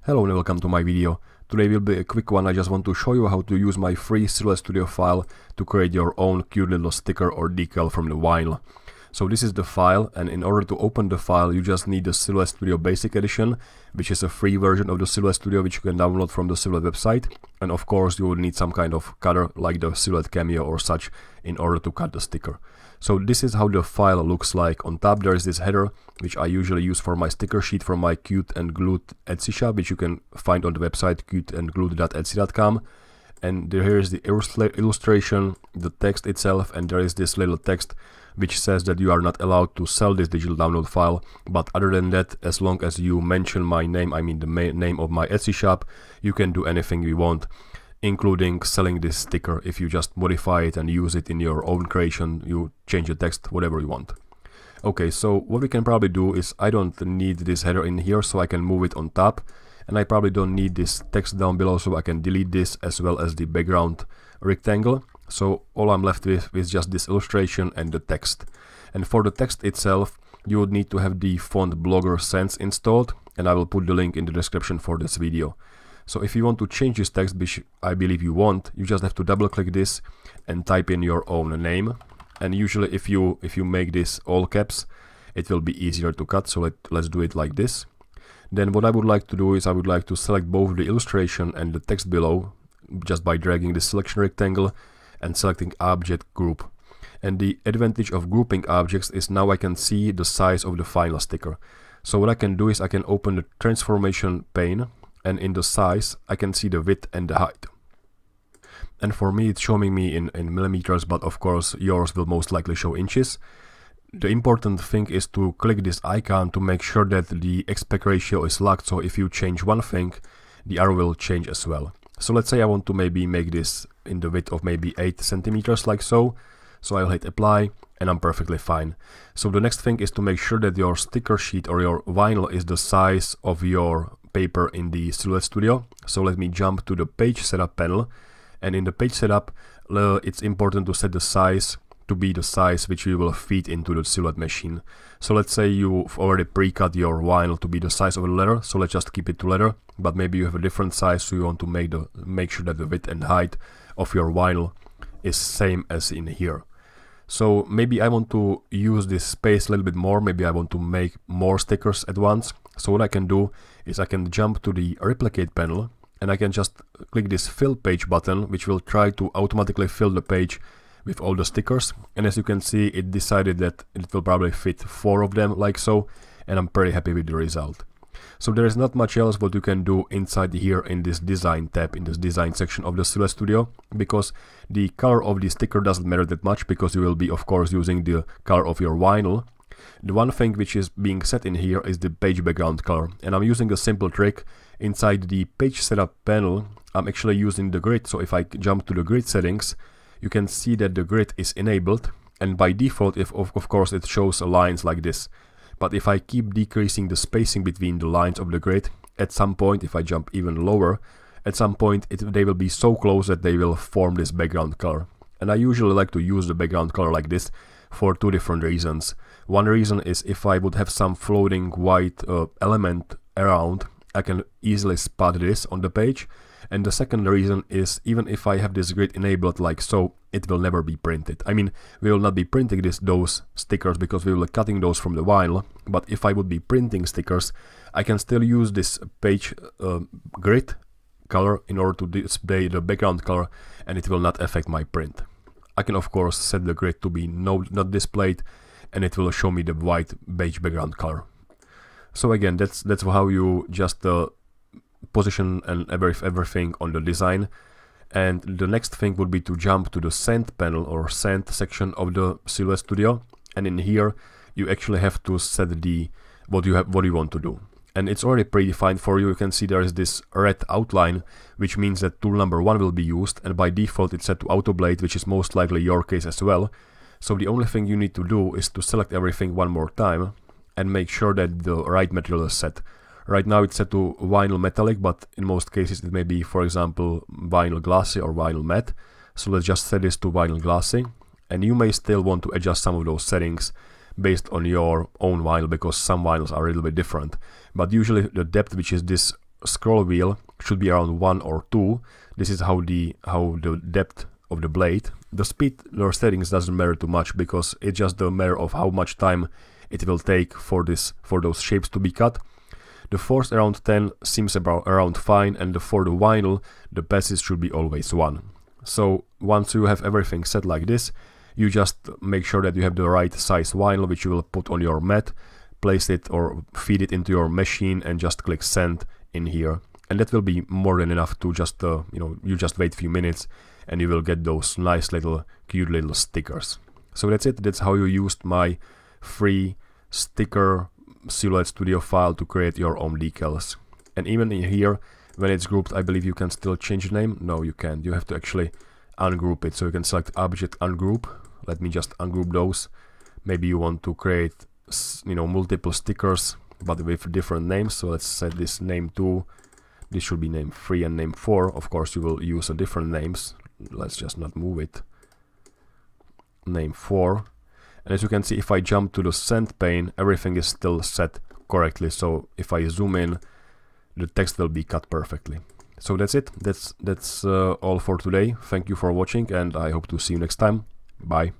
Hello and welcome to my video. Today will be a quick one. I just want to show you how to use my free Silhouette Studio file to create your own cute little sticker or decal from the vinyl. So this is the file, and in order to open the file you just need the Silhouette Studio Basic Edition, which is a free version of the Silhouette Studio which you can download from the Silhouette website. And of course you will need some kind of cutter like the Silhouette Cameo or such in order to cut the sticker. So this is how the file looks like. On top there is this header which I usually use for my sticker sheet from my CuteAndGlued Etsy shop, which you can find on the website cuteandglued.etsy.com. And here is the illustration, the text itself, and there is this little text which says that you are not allowed to sell this digital download file, but other than that, as long as you mention my name, I mean the name of my Etsy shop, you can do anything you want, including selling this sticker. If you just modify it and use it in your own creation, you change the text, whatever you want. Okay, so what we can probably do is, I don't need this header in here, so I can move it on top, and I probably don't need this text down below, so I can delete this as well as the background rectangle. So all I'm left with is just this illustration and the text. And for the text itself, you would need to have the font Blogger Sans installed, and I will put the link in the description for this video. So if you want to change this text, which I believe you want, you just have to double click this and type in your own name. And usually if you make this all caps, it will be easier to cut, so let's do it like this. Then what I would like to do is I would like to select both the illustration and the text below just by dragging the selection rectangle and selecting object group. And the advantage of grouping objects is now I can see the size of the final sticker. So what I can do is I can open the transformation pane, and in the size I can see the width and the height. And for me it's showing me in millimeters, but of course yours will most likely show inches. The important thing is to click this icon to make sure that the aspect ratio is locked, so if you change one thing, the other will change as well. So let's say I want to maybe make this in the width of maybe 8 centimeters like so. So I'll hit apply and I'm perfectly fine. So the next thing is to make sure that your sticker sheet or your vinyl is the size of your paper in the Silhouette Studio. So let me jump to the page setup panel, and in the page setup it's important to set the size to be the size which you will feed into the Silhouette machine. So let's say you've already pre-cut your vinyl to be the size of a letter, so let's just keep it to letter, but maybe you have a different size, so you want to make sure that the width and height of your vinyl is same as in here. So maybe I want to use this space a little bit more, maybe I want to make more stickers at once. So what I can do is I can jump to the replicate panel and I can just click this fill page button, which will try to automatically fill the page with all the stickers. And as you can see, it decided that it will probably fit 4 of them like so, and I'm pretty happy with the result. So there is not much else what you can do inside here in this design tab, in this design section of the Silhouette Studio, because the color of the sticker doesn't matter that much, because you will be of course using the color of your vinyl. The one thing which is being set in here is the page background color, and I'm using a simple trick. Inside the page setup panel I'm actually using the grid, so if I jump to the grid settings, you can see that the grid is enabled, and by default of course it shows lines like this. But if I keep decreasing the spacing between the lines of the grid, at some point, if I jump even lower, at some point they will be so close that they will form this background color. And I usually like to use the background color like this for 2 different reasons. One reason is if I would have some floating white element around, I can easily spot this on the page. And the second reason is, even if I have this grid enabled like so, it will never be printed. I mean, we will not be printing those stickers because we will be cutting those from the vinyl, but if I would be printing stickers, I can still use this page grid color in order to display the background color, and it will not affect my print. I can of course set the grid to be not displayed, and it will show me the white beige background color. So again, that's how you just position and everything on the design. And the next thing would be to jump to the send panel or send section of the Silhouette Studio, and in here you actually have to set what you want to do. And it's already predefined for you. You can see there is this red outline, which means that tool number 1 will be used, and by default it's set to auto blade, which is most likely your case as well. So the only thing you need to do is to select everything one more time and make sure that the right material is set. Right now it's set to vinyl metallic, but in most cases it may be, for example, vinyl glossy or vinyl matte. So let's just set this to vinyl glossy, and you may still want to adjust some of those settings based on your own vinyl, because some vinyls are a little bit different. But usually the depth, which is this scroll wheel should be around 1 or 2. This is how the depth of the blade. The speed or settings doesn't matter too much because it's just the matter of how much time it will take for those shapes to be cut. The force around 10 seems around fine, and for the vinyl, the passage should be always 1. So once you have everything set like this, you just make sure that you have the right size vinyl, which you will put on your mat, place it or feed it into your machine, and just click send in here. And that will be more than enough to just, you just wait a few minutes and you will get those nice little cute little stickers. So that's it. That's how you used my free sticker Silhouette Studio file to create your own decals. And even in here, when it's grouped, I believe you can still change the name. No, you can't. You have to actually ungroup it. So you can select Object Ungroup. Let me just ungroup those. Maybe you want to create, multiple stickers, but with different names. So let's set this name 2. This should be name 3 and name 4. Of course, you will use different names. Let's just not move it. Name 4. And as you can see, if I jump to the send pane, everything is still set correctly. So if I zoom in, the text will be cut perfectly. So that's it. That's all for today. Thank you for watching, and I hope to see you next time. Bye.